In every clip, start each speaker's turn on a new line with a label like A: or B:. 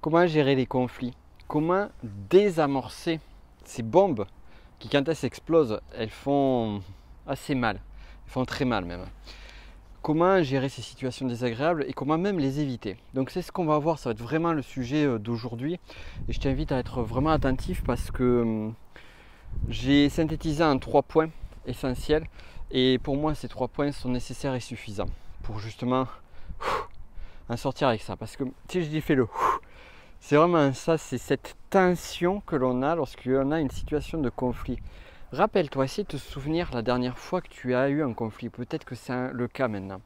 A: Comment gérer les conflits? Comment désamorcer ces bombes qui, quand elles explosent, elles font assez mal, elles font très mal même. Comment gérer ces situations désagréables et comment même les éviter? Donc c'est ce qu'on va voir, ça va être vraiment le sujet d'aujourd'hui. Et je t'invite à être vraiment attentif parce que j'ai synthétisé en 3 points essentiels. Et pour moi, ces 3 points sont nécessaires et suffisants pour justement en sortir avec ça. Parce que si je dis fais le c'est vraiment ça, c'est cette tension que l'on a lorsqu'on a une situation de conflit. Rappelle-toi, essaie de te souvenir la dernière fois que tu as eu un conflit. Peut-être que c'est le cas maintenant.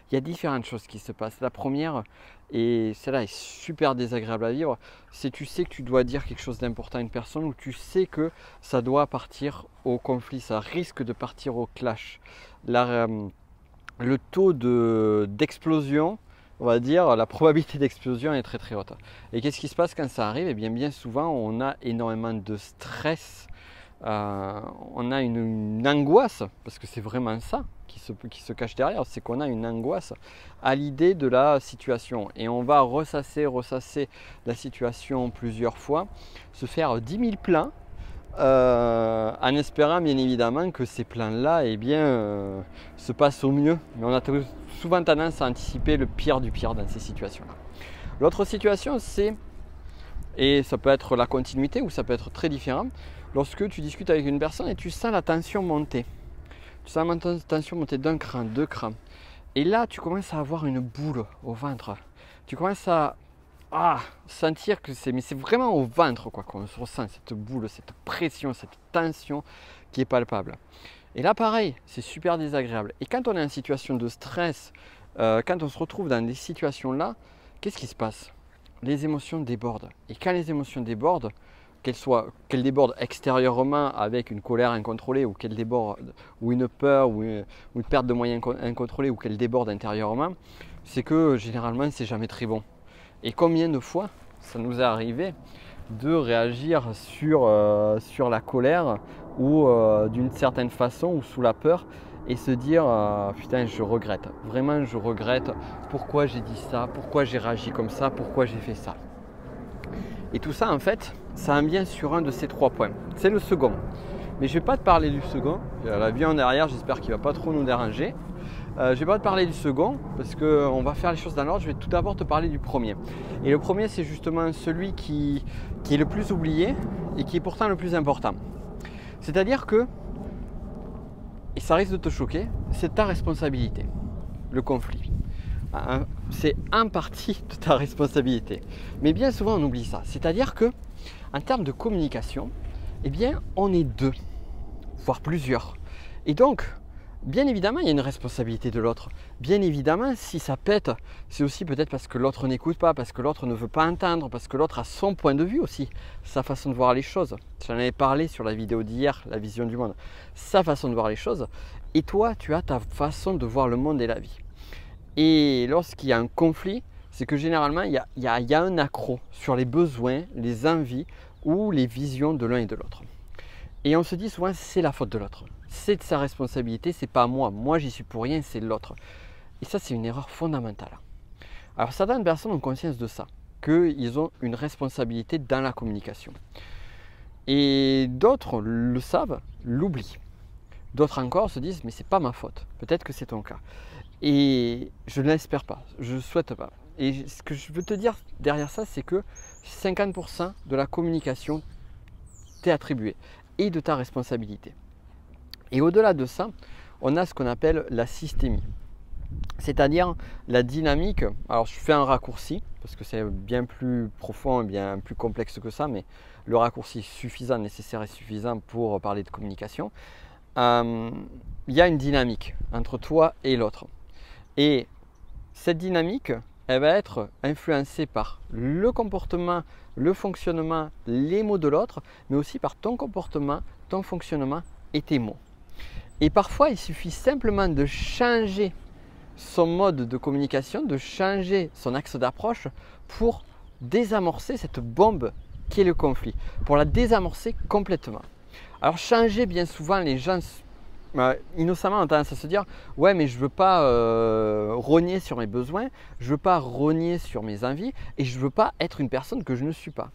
A: Il y a différentes choses qui se passent. La première, et celle-là est super désagréable à vivre, c'est tu sais que tu dois dire quelque chose d'important à une personne ou tu sais que ça doit partir au conflit, ça risque de partir au clash. Le taux d'explosion, on va dire, la probabilité d'explosion est très très haute. Et qu'est-ce qui se passe quand ça arrive? Eh bien souvent, on a énormément de stress, on a une angoisse, parce que c'est vraiment ça qui se cache derrière, c'est qu'on a une angoisse à l'idée de la situation. Et on va ressasser la situation plusieurs fois, se faire 10 000 plans, en espérant bien évidemment que ces plans-là se passent au mieux. Mais on a souvent tendance à anticiper le pire du pire dans ces situations-là. L'autre situation, c'est, et ça peut être la continuité ou ça peut être très différent, lorsque tu discutes avec une personne et tu sens la tension monter. Tu sens la tension monter d'un cran, 2 crans. Et là, tu commences à avoir une boule au ventre. Tu commences à sentir que c'est vraiment au ventre qu'on se ressent cette boule, cette pression, cette tension qui est palpable. Et là pareil, c'est super désagréable. Et quand on est en situation de stress, quand on se retrouve dans des situations là, qu'est-ce qui se passe? Les émotions débordent. Et quand les émotions débordent, qu'elles débordent extérieurement avec une colère incontrôlée ou qu'elles débordent ou une peur ou une perte de moyens incontrôlée ou qu'elles débordent intérieurement, c'est que généralement c'est jamais très bon. Et combien de fois ça nous est arrivé de réagir sur la colère ou d'une certaine façon ou sous la peur et se dire putain, je regrette, vraiment je regrette pourquoi j'ai dit ça, pourquoi j'ai réagi comme ça, pourquoi j'ai fait ça. Et tout ça en fait, ça en vient sur un de ces 3 points. C'est le second. Mais je ne vais pas te parler du second. Il y a l'avion en derrière, j'espère qu'il ne va pas trop nous déranger. Je ne vais pas te parler du second parce qu'on va faire les choses dans l'ordre. Je vais tout d'abord te parler du premier. Et le premier, c'est justement celui qui est le plus oublié et qui est pourtant le plus important. C'est-à-dire que, et ça risque de te choquer, c'est ta responsabilité, le conflit. C'est en partie de ta responsabilité. Mais bien souvent, on oublie ça. C'est-à-dire que, en termes de communication, eh bien, on est 2, voire plusieurs. Et donc, bien évidemment, il y a une responsabilité de l'autre. Bien évidemment, si ça pète, c'est aussi peut-être parce que l'autre n'écoute pas, parce que l'autre ne veut pas entendre, parce que l'autre a son point de vue aussi, sa façon de voir les choses. J'en avais parlé sur la vidéo d'hier, la vision du monde. Sa façon de voir les choses. Et toi, tu as ta façon de voir le monde et la vie. Et lorsqu'il y a un conflit, c'est que généralement, il y a un accroc sur les besoins, les envies ou les visions de l'un et de l'autre. Et on se dit souvent, c'est la faute de l'autre. C'est de sa responsabilité, c'est pas moi. Moi, j'y suis pour rien, c'est l'autre. Et ça, c'est une erreur fondamentale. Alors, certaines personnes ont conscience de ça, qu'ils ont une responsabilité dans la communication. Et d'autres le savent, l'oublient. D'autres encore se disent, mais c'est pas ma faute. Peut-être que c'est ton cas. Et je ne l'espère pas, je ne souhaite pas. Et ce que je veux te dire derrière ça, c'est que 50% de la communication t'est attribuée et de ta responsabilité. Et au-delà de ça, on a ce qu'on appelle la systémie. C'est-à-dire la dynamique, alors je fais un raccourci, parce que c'est bien plus profond et bien plus complexe que ça, mais le raccourci suffisant, nécessaire et suffisant pour parler de communication. Il y a une dynamique entre toi et l'autre. Et cette dynamique, elle va être influencée par le comportement, le fonctionnement, les mots de l'autre, mais aussi par ton comportement, ton fonctionnement et tes mots. Et parfois, il suffit simplement de changer son mode de communication, de changer son axe d'approche pour désamorcer cette bombe qui est le conflit, pour la désamorcer complètement. Alors changer, bien souvent, les gens innocemment, on a tendance à se dire ouais, mais je veux pas rogner sur mes besoins, je veux pas rogner sur mes envies et je veux pas être une personne que je ne suis pas.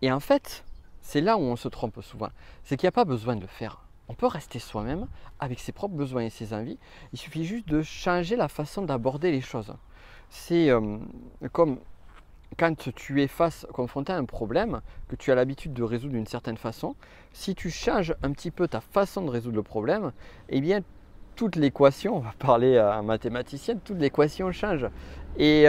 A: Et en fait, c'est là où on se trompe souvent, c'est qu'il n'y a pas besoin de le faire. On peut rester soi-même avec ses propres besoins et ses envies. Il suffit juste de changer la façon d'aborder les choses. C'est comme quand tu es confronté à un problème que tu as l'habitude de résoudre d'une certaine façon. Si tu changes un petit peu ta façon de résoudre le problème, eh bien toute l'équation, on va parler à un mathématicien, toute l'équation change et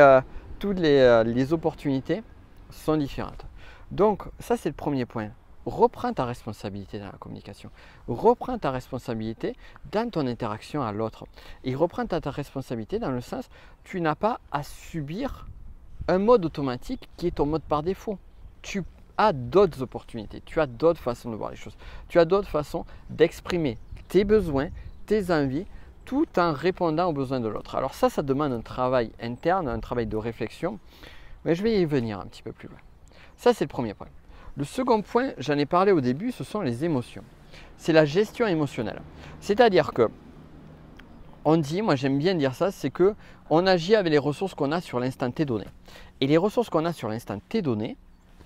A: toutes les opportunités sont différentes. Donc ça c'est le premier point. Reprends ta responsabilité dans la communication. Reprends ta responsabilité dans ton interaction à l'autre. Et reprends ta responsabilité dans le sens, tu n'as pas à subir un mode automatique qui est ton mode par défaut. Tu as d'autres opportunités, tu as d'autres façons de voir les choses. Tu as d'autres façons d'exprimer tes besoins, tes envies, tout en répondant aux besoins de l'autre. Alors ça demande un travail interne, un travail de réflexion. Mais je vais y venir un petit peu plus loin. Ça, c'est le premier point. Le second point, j'en ai parlé au début, ce sont les émotions. C'est la gestion émotionnelle. C'est-à-dire que, on dit, moi j'aime bien dire ça, c'est que on agit avec les ressources qu'on a sur l'instant T donné. Et les ressources qu'on a sur l'instant T donné,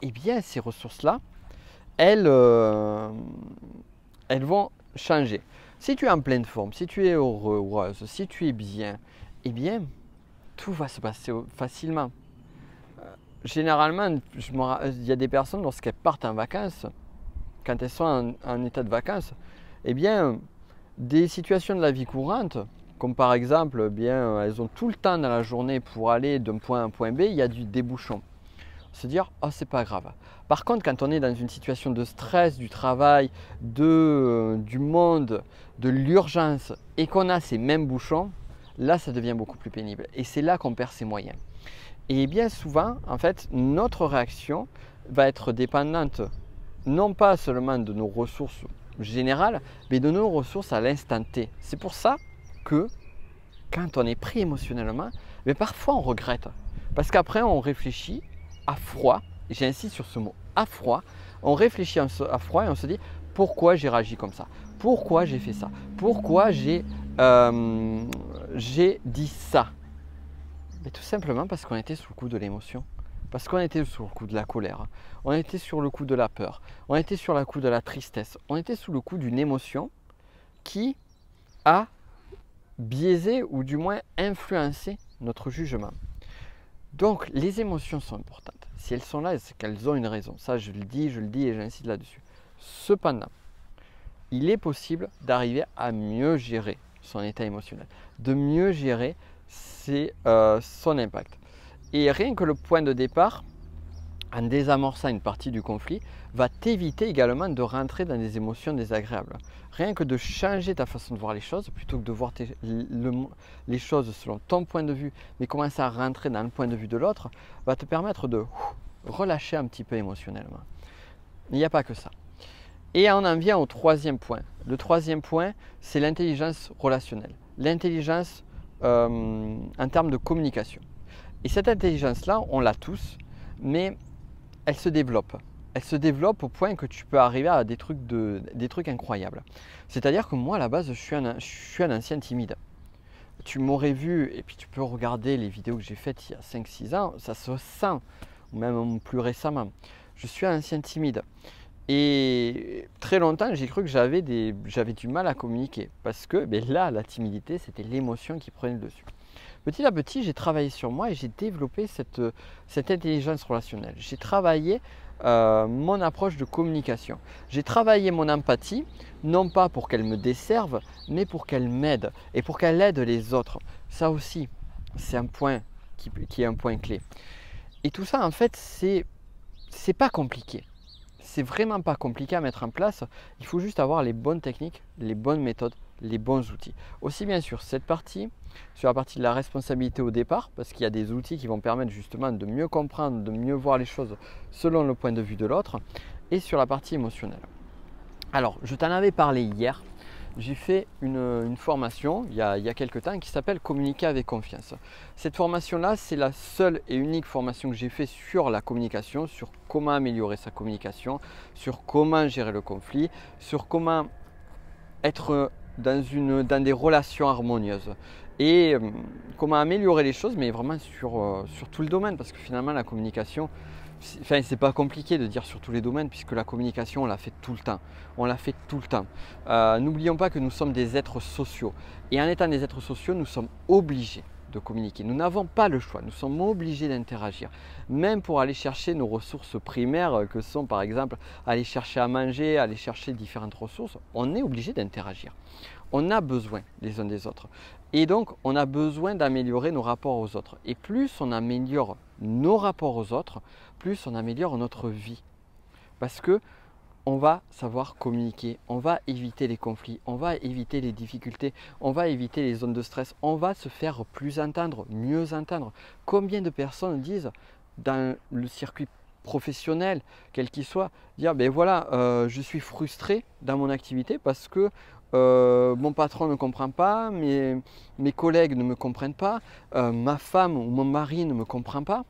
A: eh bien ces ressources-là, elles vont changer. Si tu es en pleine forme, si tu es heureux, heureuse, si tu es bien, eh bien tout va se passer facilement. Généralement, il y a des personnes, lorsqu'elles partent en vacances, quand elles sont en état de vacances, eh bien, des situations de la vie courante, comme par exemple, eh bien, elles ont tout le temps dans la journée pour aller d'un point A à un point B, il y a des bouchons. Se dire, oh, c'est pas grave. Par contre, quand on est dans une situation de stress, du travail, du monde, de l'urgence, et qu'on a ces mêmes bouchons, là, ça devient beaucoup plus pénible. Et c'est là qu'on perd ses moyens. Et bien souvent, en fait, notre réaction va être dépendante non pas seulement de nos ressources générales, mais de nos ressources à l'instant T. C'est pour ça que quand on est pris émotionnellement, mais parfois on regrette. Parce qu'après, on réfléchit à froid, et j'insiste sur ce mot, à froid, on réfléchit à froid et on se dit pourquoi j'ai réagi comme ça, pourquoi j'ai fait ça, pourquoi j'ai dit ça. Mais tout simplement parce qu'on était sous le coup de l'émotion, parce qu'on était sous le coup de la colère, on était sur le coup de la peur, on était sur le coup de la tristesse, on était sous le coup d'une émotion qui a biaisé ou du moins influencé notre jugement. Donc les émotions sont importantes. Si elles sont là, c'est qu'elles ont une raison. Ça je le dis et j'insiste là-dessus. Cependant, il est possible d'arriver à mieux gérer son état émotionnel, de mieux gérer son impact. Et rien que le point de départ, en désamorçant une partie du conflit, va t'éviter également de rentrer dans des émotions désagréables. Rien que de changer ta façon de voir les choses, plutôt que de voir les choses selon ton point de vue, mais commencer à rentrer dans le point de vue de l'autre, va te permettre de relâcher un petit peu émotionnellement. Il n'y a pas que ça. Et on en vient au troisième point. Le troisième point, c'est l'intelligence relationnelle. L'intelligence en termes de communication. Et cette intelligence-là, on l'a tous, mais elle se développe. Elle se développe au point que tu peux arriver à des trucs incroyables. C'est-à-dire que moi, à la base, je suis un ancien timide. Tu m'aurais vu, et puis tu peux regarder les vidéos que j'ai faites il y a 5-6 ans, ça se sent, ou même plus récemment. Je suis un ancien timide. Et très longtemps, j'ai cru que j'avais du mal à communiquer parce que là, la timidité, c'était l'émotion qui prenait le dessus. Petit à petit, j'ai travaillé sur moi et j'ai développé cette intelligence relationnelle. J'ai travaillé mon approche de communication. J'ai travaillé mon empathie, non pas pour qu'elle me desserve, mais pour qu'elle m'aide et pour qu'elle aide les autres. Ça aussi, c'est un point qui est un point clé. Et tout ça, en fait, c'est pas compliqué. C'est vraiment pas compliqué à mettre en place. Il faut juste avoir les bonnes techniques, les bonnes méthodes, les bons outils. Aussi bien sur cette partie, sur la partie de la responsabilité au départ, parce qu'il y a des outils qui vont permettre justement de mieux comprendre, de mieux voir les choses selon le point de vue de l'autre, et sur la partie émotionnelle. Alors, je t'en avais parlé hier. J'ai fait une formation il y a quelques temps qui s'appelle Communiquer avec confiance. Cette formation-là, c'est la seule et unique formation que j'ai faite sur la communication, sur comment améliorer sa communication, sur comment gérer le conflit, sur comment être dans des relations harmonieuses. Et comment améliorer les choses, mais vraiment sur tout le domaine, parce que finalement la communication, c'est pas compliqué de dire sur tous les domaines, puisque la communication on la fait tout le temps. On la fait tout le temps. N'oublions pas que nous sommes des êtres sociaux. Et en étant des êtres sociaux, nous sommes obligés de communiquer. Nous n'avons pas le choix, nous sommes obligés d'interagir. Même pour aller chercher nos ressources primaires, que sont par exemple aller chercher à manger, aller chercher différentes ressources, on est obligé d'interagir. On a besoin les uns des autres. Et donc, on a besoin d'améliorer nos rapports aux autres. Et plus on améliore nos rapports aux autres, plus on améliore notre vie. Parce que on va savoir communiquer, on va éviter les conflits, on va éviter les difficultés, on va éviter les zones de stress, on va se faire plus entendre, mieux entendre. Combien de personnes disent dans le circuit professionnel, quel qu'il soit, dire ben voilà, je suis frustré dans mon activité parce que mon patron ne comprend pas, mes collègues ne me comprennent pas, ma femme ou mon mari ne me comprend pas.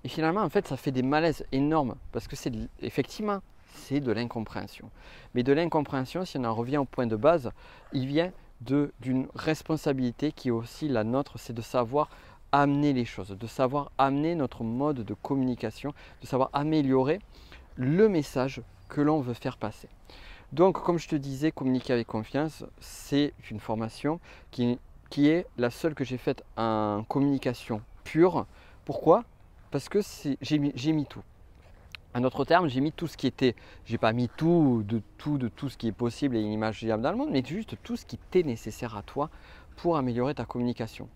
A: Et finalement, en fait, ça fait des malaises énormes parce que effectivement, c'est de l'incompréhension. Mais de l'incompréhension, si on en revient au point de base, il vient d'une responsabilité qui est aussi la nôtre, c'est de savoir amener les choses, de savoir amener notre mode de communication, de savoir améliorer le message que l'on veut faire passer. Donc, comme je te disais, communiquer avec confiance, c'est une formation qui est la seule que j'ai faite en communication pure. Pourquoi? Parce que j'ai mis tout. En d'autres termes, j'ai mis tout ce qui était, j'ai pas mis tout de tout ce qui est possible et inimaginable dans le monde, mais juste tout ce qui était nécessaire à toi pour améliorer ta communication.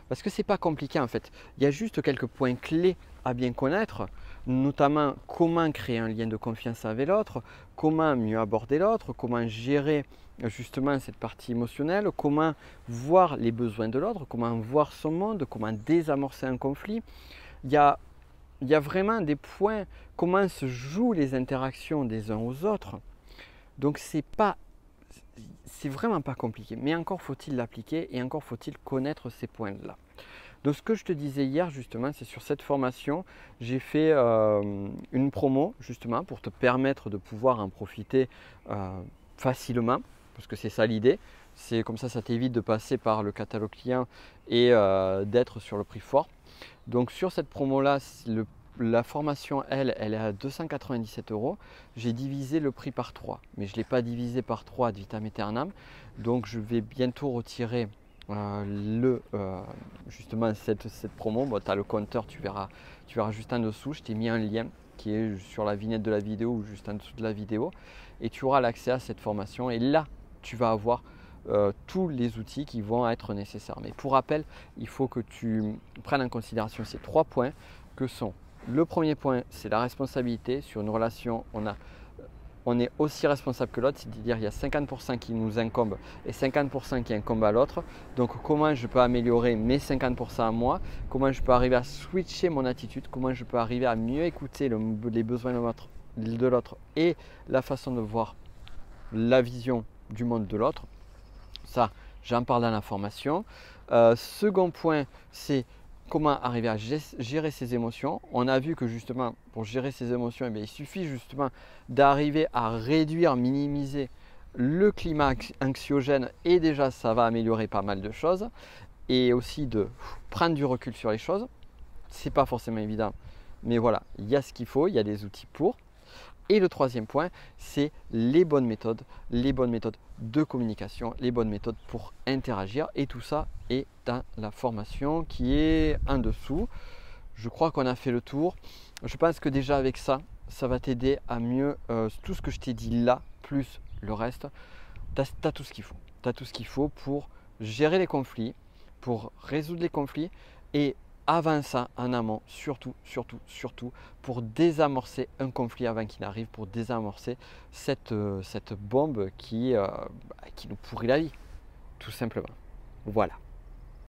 A: Parce que c'est pas compliqué en fait. Il y a juste quelques points clés à bien connaître, notamment comment créer un lien de confiance avec l'autre, comment mieux aborder l'autre, comment gérer justement cette partie émotionnelle, comment voir les besoins de l'autre, comment voir son monde, comment désamorcer un conflit. Il y a vraiment des points, comment se jouent les interactions des uns aux autres. Donc c'est vraiment pas compliqué, mais encore faut-il l'appliquer et encore faut-il connaître ces points-là. Donc ce que je te disais hier justement, c'est sur cette formation, j'ai fait une promo justement pour te permettre de pouvoir en profiter facilement, parce que c'est ça l'idée. C'est comme ça t'évite de passer par le catalogue client et d'être sur le prix fort. Donc sur cette promo-là, la formation, elle est à 297 €. J'ai divisé le prix par 3, mais je ne l'ai pas divisé par 3 ad vitam aeternam. Donc je vais bientôt retirer justement cette promo. Bon, tu as le compteur, tu verras juste en dessous. Je t'ai mis un lien qui est sur la vignette de la vidéo ou juste en dessous de la vidéo. Et tu auras l'accès à cette formation. Et là, tu vas avoir tous les outils qui vont être nécessaires. Mais pour rappel, il faut que tu prennes en considération ces 3 points que sont le premier point, c'est la responsabilité. Sur une relation, on est aussi responsable que l'autre, c'est-à-dire il y a 50% qui nous incombe et 50% qui incombe à l'autre. Donc comment je peux améliorer mes 50% à moi, comment je peux arriver à switcher mon attitude, comment je peux arriver à mieux écouter les besoins de l'autre et la façon de voir la vision du monde de l'autre. Ça, j'en parle dans la formation. Second point, c'est comment arriver à gérer ses émotions. On a vu que justement, pour gérer ses émotions, il suffit justement d'arriver à réduire, minimiser le climat anxiogène et déjà, ça va améliorer pas mal de choses. Et aussi de prendre du recul sur les choses. C'est pas forcément évident, mais voilà, il y a ce qu'il faut, il y a des outils pour. Et le troisième point, c'est les bonnes méthodes de communication, les bonnes méthodes pour interagir. Et tout ça est dans la formation qui est en dessous. Je crois qu'on a fait le tour. Je pense que déjà avec ça, ça va t'aider à mieux, tout ce que je t'ai dit là, plus le reste, tu as tout ce qu'il faut. Tu as tout ce qu'il faut pour gérer les conflits, pour résoudre les conflits et avant ça, en amont, surtout, pour désamorcer un conflit avant qu'il n'arrive, pour désamorcer cette bombe qui nous pourrit la vie, tout simplement. Voilà.